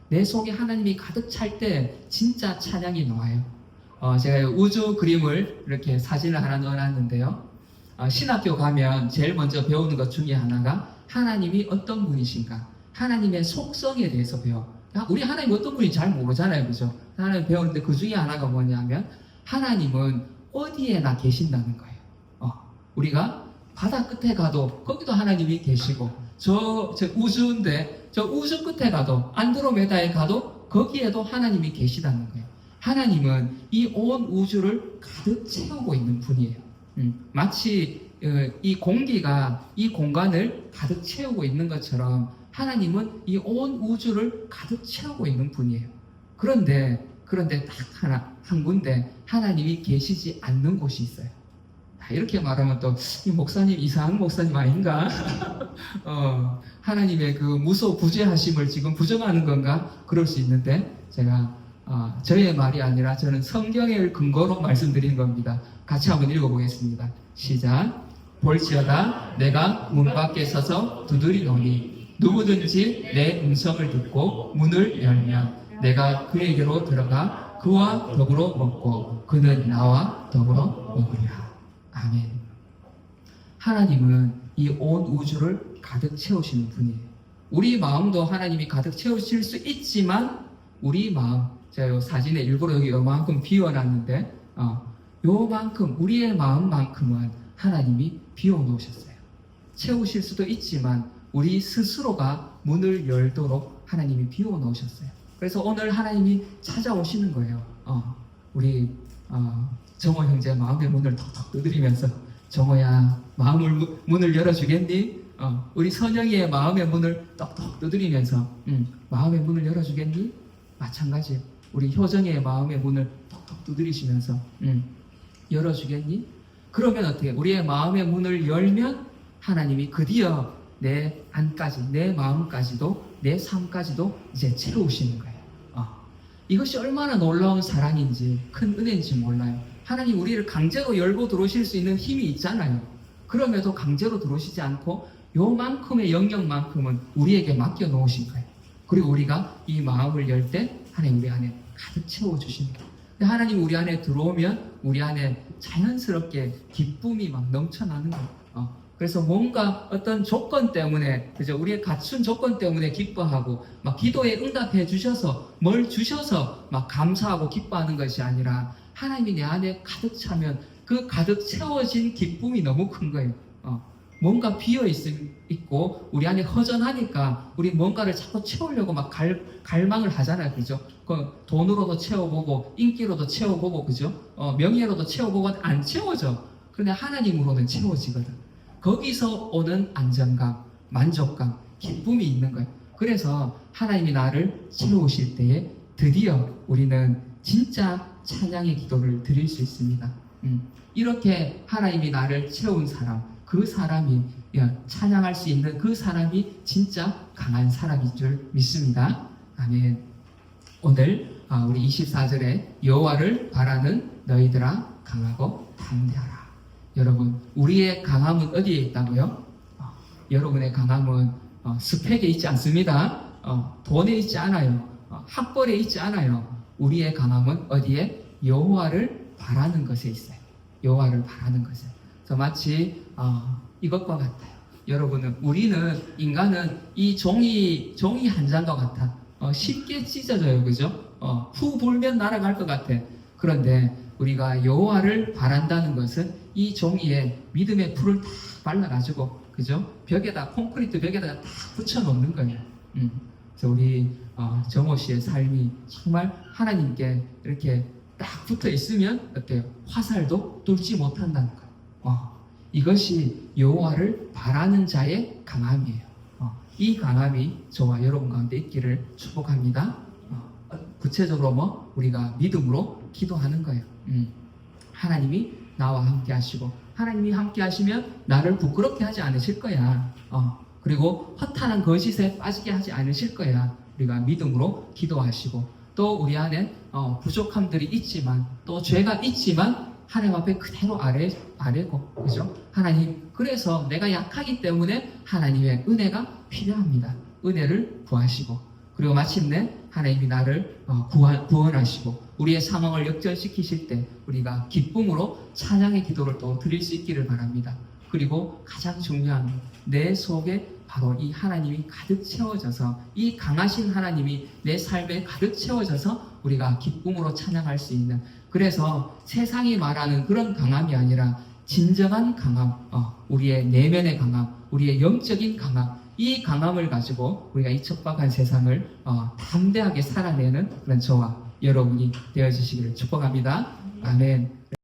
S1: 내 속에 하나님이 가득 찰 때 진짜 찬양이 나와요. 제가 우주 그림을 이렇게 사진을 하나 넣어놨는데요. 신학교 가면 제일 먼저 배우는 것 중에 하나가 하나님이 어떤 분이신가, 하나님의 속성에 대해서 배워. 우리 하나님 어떤 분인지 잘 모르잖아요, 그죠? 하나님 배우는데 그 중에 하나가 뭐냐면 하나님은 어디에나 계신다는 거예요. 우리가 바다 끝에 가도 거기도 하나님이 계시고 저 우주인데 저 우주 끝에 가도 안드로메다에 가도 거기에도 하나님이 계시다는 거예요. 하나님은 이 온 우주를 가득 채우고 있는 분이에요. 마치 이 공기가 이 공간을 가득 채우고 있는 것처럼 하나님은 이 온 우주를 가득 채우고 있는 분이에요. 그런데 딱 한 군데 하나님이 계시지 않는 곳이 있어요. 이렇게 말하면 또 이 목사님 이상한 목사님 아닌가? 하나님의 그 무소부재하심을 지금 부정하는 건가? 그럴 수 있는데 제가 저의 말이 아니라 저는 성경을 근거로 말씀드린 겁니다. 같이 한번 읽어보겠습니다. 시작. 볼지어다 내가 문 밖에 서서 두드리노니 누구든지 내 음성을 듣고 문을 열면 내가 그에게로 들어가 그와 더불어 먹고 그는 나와 더불어 먹으리라. 아멘. 하나님은 이 온 우주를 가득 채우시는 분이에요. 우리 마음도 하나님이 가득 채우실 수 있지만 우리 마음, 제가 요 사진에 일부러 여기 요만큼 비워놨는데 요만큼 우리의 마음만큼은 하나님이 비워놓으셨어요. 채우실 수도 있지만 우리 스스로가 문을 열도록 하나님이 비워놓으셨어요. 그래서 오늘 하나님이 찾아오시는 거예요. 우리 정호 형제 마음의 문을 톡톡 두드리면서 정호야 문을 열어주겠니? 우리 선영이의 마음의 문을 똑똑 두드리면서 마음의 문을 열어주겠니? 마찬가지 우리 효정이의 마음의 문을 톡톡 두드리시면서 열어주겠니? 그러면 어떻게? 우리의 마음의 문을 열면 하나님이 드디어 내 안까지, 내 마음까지도, 내 삶까지도 이제 채우시는 거예요. 이것이 얼마나 놀라운 사랑인지, 큰 은혜인지 몰라요. 하나님 우리를 강제로 열고 들어오실 수 있는 힘이 있잖아요. 그럼에도 강제로 들어오시지 않고 요만큼의 영역만큼은 우리에게 맡겨 놓으신 거예요. 그리고 우리가 이 마음을 열 때 하나님 우리 안에 가득 채워주시는 거예요. 근데 하나님 우리 안에 들어오면 우리 안에 자연스럽게 기쁨이 막 넘쳐나는 거예요. 그래서 뭔가 어떤 조건 때문에, 그죠? 우리의 갖춘 조건 때문에 기뻐하고, 막 기도에 응답해 주셔서, 뭘 주셔서 막 감사하고 기뻐하는 것이 아니라, 하나님이 내 안에 가득 차면 그 가득 채워진 기쁨이 너무 큰 거예요. 뭔가 비어있고, 우리 안에 허전하니까, 우리 뭔가를 자꾸 채우려고 막 갈망을 하잖아요. 그죠? 돈으로도 채워보고, 인기로도 채워보고, 그죠? 명예로도 채워보고, 안 채워져. 그런데 하나님으로는 채워지거든. 거기서 오는 안정감, 만족감, 기쁨이 있는 거예요. 그래서 하나님이 나를 채우실 때에 드디어 우리는 진짜 찬양의 기도를 드릴 수 있습니다. 이렇게 하나님이 나를 채운 사람, 그 사람이 찬양할 수 있는 그 사람이 진짜 강한 사람인 줄 믿습니다. 아멘. 오늘 우리 24절에 여호와를 바라는 너희들아 강하고 담대하라. 여러분, 우리의 강함은 어디에 있다고요? 여러분의 강함은 스펙에 있지 않습니다. 돈에 있지 않아요. 학벌에 있지 않아요. 우리의 강함은 어디에? 여호와를 바라는 것에 있어요. 여호와를 바라는 것에. 그래서 마치 이것과 같아요. 여러분은 인간은 이 종이 한 장과 같아. 쉽게 찢어져요, 그죠? 후 불면 날아갈 것 같아. 그런데 우리가 여호와를 바란다는 것은 이 종이에 믿음의 풀을 다 발라가지고, 그죠? 콘크리트 벽에다가 딱 붙여놓는 거예요. 그래서 우리 정호 씨의 삶이 정말 하나님께 이렇게 딱 붙어 있으면 어때요? 화살도 뚫지 못한다는 거예요. 이것이 여호와를 바라는 자의 강함이에요. 이 강함이 저와 여러분 가운데 있기를 축복합니다. 구체적으로 우리가 믿음으로 기도하는 거예요. 하나님이 나와 함께 하시고, 하나님이 함께 하시면 나를 부끄럽게 하지 않으실 거야. 그리고 허탄한 거짓에 빠지게 하지 않으실 거야. 우리가 믿음으로 기도하시고, 또 우리 안에 부족함들이 있지만, 또 죄가 있지만 하나님 앞에 그대로 아래고, 그죠? 하나님, 그래서 내가 약하기 때문에 하나님의 은혜가 필요합니다. 은혜를 구하시고, 그리고 마침내 하나님이 나를 구원하시고 우리의 상황을 역전시키실 때 우리가 기쁨으로 찬양의 기도를 또 드릴 수 있기를 바랍니다. 그리고 가장 중요한 내 속에 바로 이 하나님이 가득 채워져서 이 강하신 하나님이 내 삶에 가득 채워져서 우리가 기쁨으로 찬양할 수 있는, 그래서 세상이 말하는 그런 강함이 아니라 진정한 강함, 우리의 내면의 강함, 우리의 영적인 강함, 이 강함을 가지고 우리가 이 척박한 세상을 담대하게 살아내는 그런 저와 여러분이 되어주시기를 축복합니다. 아멘.